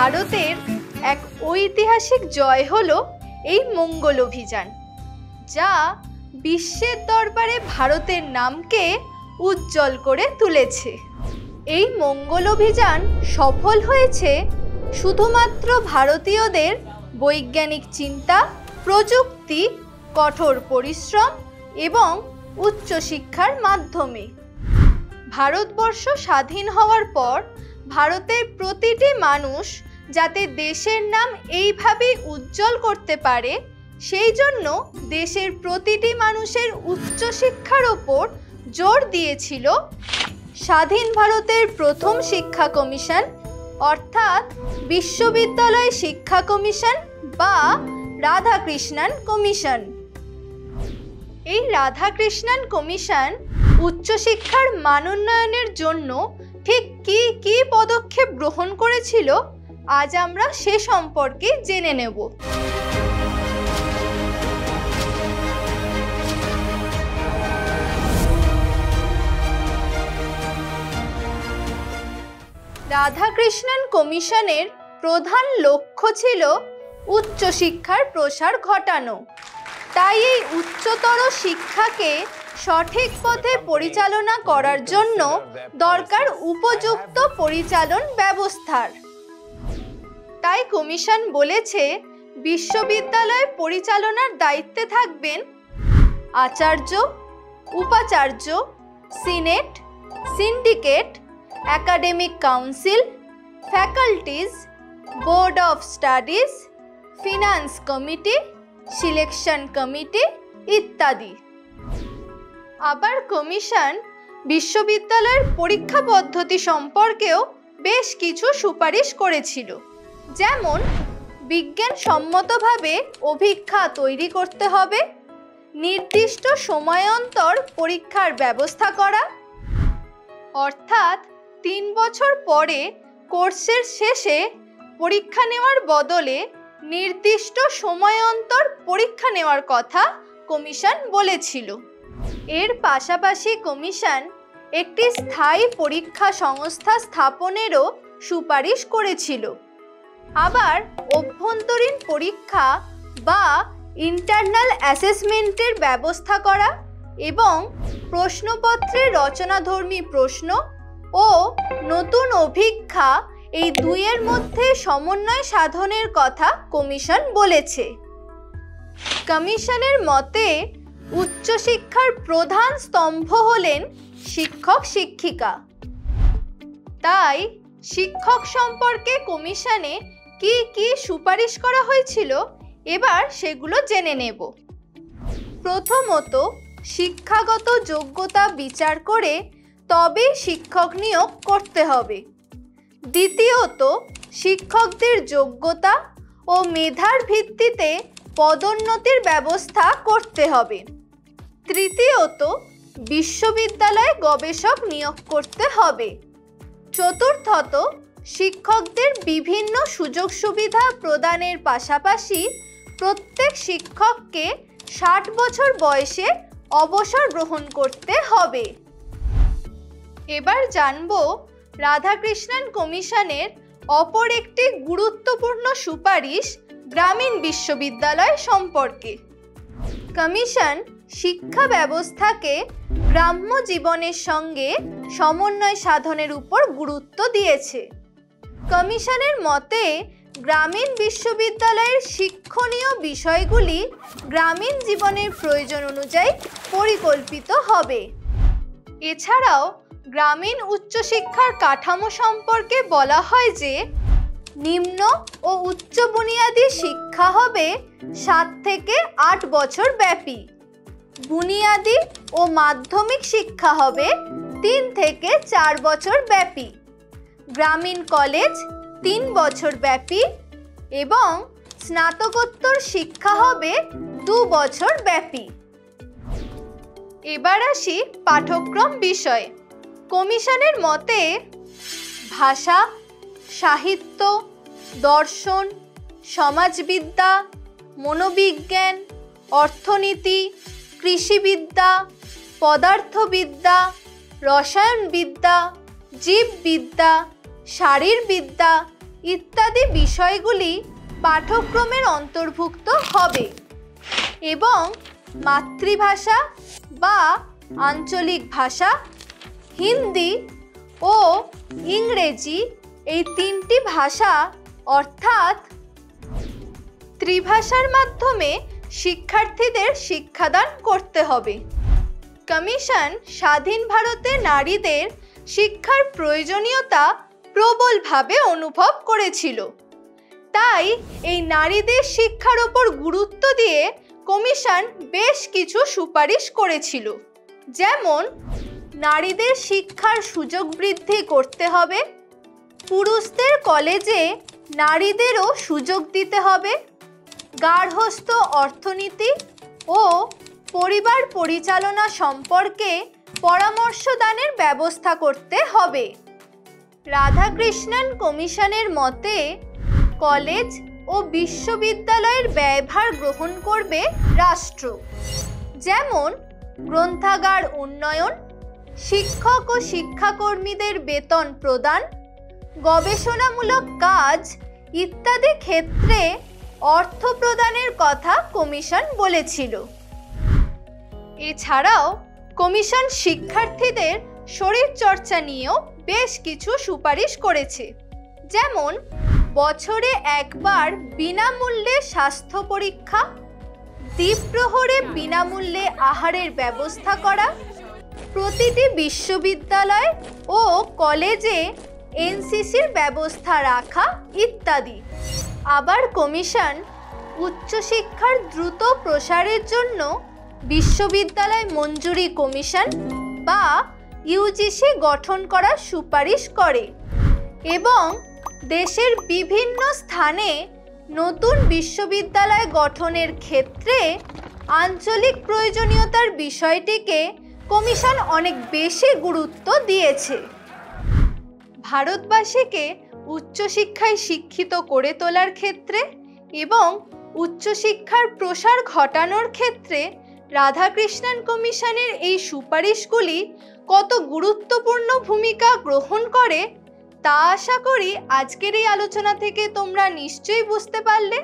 ভারতের এক ঐতিহাসিক জয় হলো এই মঙ্গল অভিযান, যা বিশ্বের দরবারে ভারতের নামকে উজ্জ্বল করে তুলেছে। এই মঙ্গল অভিযান সফল হয়েছে শুধুমাত্র ভারতীয়দের বৈজ্ঞানিক চিন্তা, প্রযুক্তি, কঠোর পরিশ্রম এবং উচ্চশিক্ষার মাধ্যমে। ভারতবর্ষ স্বাধীন হওয়ার পর ভারতের প্রতিটি মানুষ যাতে দেশের নাম এইভাবেই উজ্জ্বল করতে পারে, সেই জন্য দেশের প্রতিটি মানুষের উচ্চশিক্ষার ওপর জোর দিয়েছিল স্বাধীন ভারতের প্রথম শিক্ষা কমিশন, অর্থাৎ বিশ্ববিদ্যালয় শিক্ষা কমিশন বা রাধাকৃষ্ণন কমিশন। এই রাধাকৃষ্ণন কমিশন উচ্চশিক্ষার মানোন্নয়নের জন্য ঠিক কি কি পদক্ষেপ গ্রহণ করেছিল, আজ আমরা সে সম্পর্কে জেনে নেব। রাধাকৃষ্ণন কমিশনের প্রধান লক্ষ্য ছিল উচ্চশিক্ষার প্রসার ঘটানো। তাই এই উচ্চতর শিক্ষাকে সঠিক পথে পরিচালনা করার জন্য দরকার উপযুক্ত পরিচালন ব্যবস্থার। তাই কমিশন বলেছে, বিশ্ববিদ্যালয় পরিচালনার দায়িত্বে থাকবেন আচার্য, উপাচার্য, senate, syndicate, academic council, faculties, board of studies, finance committee, selection committee ইত্যাদি। আবার কমিশন বিশ্ববিদ্যালয়ের পরীক্ষা পদ্ধতি সম্পর্কেও বেশ কিছু সুপারিশ করেছিল, যেমন বিজ্ঞানসম্মতভাবে অভিক্ষা তৈরি করতে হবে, নির্দিষ্ট সময়ান্তর পরীক্ষার ব্যবস্থা করা, অর্থাৎ 3 বছর পরে কোর্সের শেষে পরীক্ষা নেওয়ার বদলে নির্দিষ্ট সময়ান্তর পরীক্ষা নেওয়ার কথা কমিশন বলেছিল। এর পাশাপাশি কমিশন একটি স্থায়ী পরীক্ষা সংস্থা স্থাপনেরও সুপারিশ করেছিল। আবার অভ্যন্তরীণ পরীক্ষা বা ইন্টারনাল অ্যাসেসমেন্টের ব্যবস্থা করা এবং প্রশ্নপত্রের রচনাধর্মী প্রশ্ন ও নতুন অভিক্ষা, এই দুইয়ের মধ্যে সমন্বয় সাধনের কথা কমিশন বলেছে। কমিশনের মতে উচ্চশিক্ষার প্রধান স্তম্ভ হলেন শিক্ষক শিক্ষিকা। তাই শিক্ষক সম্পর্কে কমিশনে কি কি সুপারিশ করা হয়েছিল, এবার সেগুলো জেনে নেব। প্রথমত, শিক্ষাগত যোগ্যতা বিচার করে তবেই শিক্ষক নিয়োগ করতে হবে। দ্বিতীয়ত, শিক্ষকদের যোগ্যতা ও মেধার ভিত্তিতে পদোন্নতির ব্যবস্থা করতে হবে। তৃতীয়ত, বিশ্ববিদ্যালয়ে গবেষক নিয়োগ করতে হবে। চতুর্থত, শিক্ষকদের বিভিন্ন সুযোগ সুবিধা প্রদানের পাশাপাশি প্রত্যেক শিক্ষককে 60 বছর বয়সে অবসর গ্রহণ করতে হবে। এবার জানব রাধাকৃষ্ণন কমিশনের অপর একটি গুরুত্বপূর্ণ সুপারিশ গ্রামীণ বিশ্ববিদ্যালয় সম্পর্কে। কমিশন শিক্ষা ব্যবস্থাকে গ্রাম্য জীবনের সঙ্গে সমন্বয় সাধনের উপর গুরুত্ব দিয়েছে। কমিশনের মতে গ্রামীণ বিশ্ববিদ্যালয়ের শিক্ষণীয় বিষয়গুলি গ্রামীণ জীবনের প্রয়োজন অনুযায়ী পরিকল্পিত হবে। এছাড়াও গ্রামীণ উচ্চশিক্ষার কাঠামো সম্পর্কে বলা হয় যে নিম্ন ও উচ্চ বুনিয়াদী শিক্ষা হবে 7 থেকে 8 বছর ব্যাপী, বুনিয়াদী ও মাধ্যমিক শিক্ষা হবে 3 থেকে 4 বছর ব্যাপী, গ্রামীণ কলেজ 3 বছর ব্যাপী এবং স্নাতকোত্তর শিক্ষা হবে 2 বছর ব্যাপী। এবার আসি পাঠ্যক্রম বিষয়ে। কমিশনের মতে ভাষা, সাহিত্য, দর্শন, সমাজবিদ্যা, মনোবিজ্ঞান, অর্থনীতি, কৃষিবিদ্যা, পদার্থবিদ্যা, রসায়নবিদ্যা, জীববিদ্যা, শারীরবিদ্যা ইত্যাদি বিষয়গুলি পাঠ্যক্রমের অন্তর্ভুক্ত হবে এবং মাতৃভাষা বা আঞ্চলিক ভাষা, হিন্দি ও ইংরেজি এই তিনটি ভাষা অর্থাৎ ত্রিভাষার মাধ্যমে শিক্ষার্থীদের শিক্ষাদান করতে হবে। কমিশন স্বাধীন ভারতে নারীদের শিক্ষার প্রয়োজনীয়তা প্রবলভাবে অনুভব করেছিল। তাই এই নারীদের শিক্ষার ওপর গুরুত্ব দিয়ে কমিশন বেশ কিছু সুপারিশ করেছিল, যেমন নারীদের শিক্ষার সুযোগ বৃদ্ধি করতে হবে, পুরুষদের কলেজে নারীদেরও সুযোগ দিতে হবে, গার্হস্থ্য অর্থনীতি ও পরিবার পরিচালনা সম্পর্কে পরামর্শদানের ব্যবস্থা করতে হবে। রাধাকৃষ্ণন কমিশনের মতে কলেজ ও বিশ্ববিদ্যালয়ের ব্যয়ভার গ্রহণ করবে রাষ্ট্র, যেমন গ্রন্থাগার উন্নয়ন, শিক্ষক ও শিক্ষাকর্মীদের বেতন প্রদান, গবেষণামূলক কাজ ইত্যাদি ক্ষেত্রে অর্থ প্রদানের কথা কমিশন বলেছিল। এছাড়াও কমিশন শিক্ষার্থীদের শরীরচর্চা নিয়েও বেশ কিছু সুপারিশ করেছে, যেমন বছরে একবার বিনামূল্যে স্বাস্থ্য পরীক্ষা, দ্বিপ্রহরে বিনামূল্যে আহারের ব্যবস্থা করা, প্রতিটি বিশ্ববিদ্যালয় ও কলেজে এনসিসির ব্যবস্থা রাখা ইত্যাদি। আবার কমিশন উচ্চশিক্ষার দ্রুত প্রসারের জন্য বিশ্ববিদ্যালয় মঞ্জুরি কমিশন বা ইউজিসি গঠন করার সুপারিশ করে এবং দেশের বিভিন্ন স্থানে নতুন বিশ্ববিদ্যালয় গঠনের ক্ষেত্রে আঞ্চলিক প্রয়োজনীয়তার বিষয়টিকে কমিশন অনেক বেশি গুরুত্ব দিয়েছে। ভারতবাসীকে উচ্চশিক্ষায় শিক্ষিত করে তোলার ক্ষেত্রে এবং উচ্চশিক্ষার প্রসার ঘটানোর ক্ষেত্রে রাধাকৃষ্ণন কমিশনের এই সুপারিশগুলি কত গুরুত্বপূর্ণ ভূমিকা গ্রহণ করে তা আশা করি আজকের এই আলোচনা থেকে তোমরা নিশ্চয়ই বুঝতে পারলে।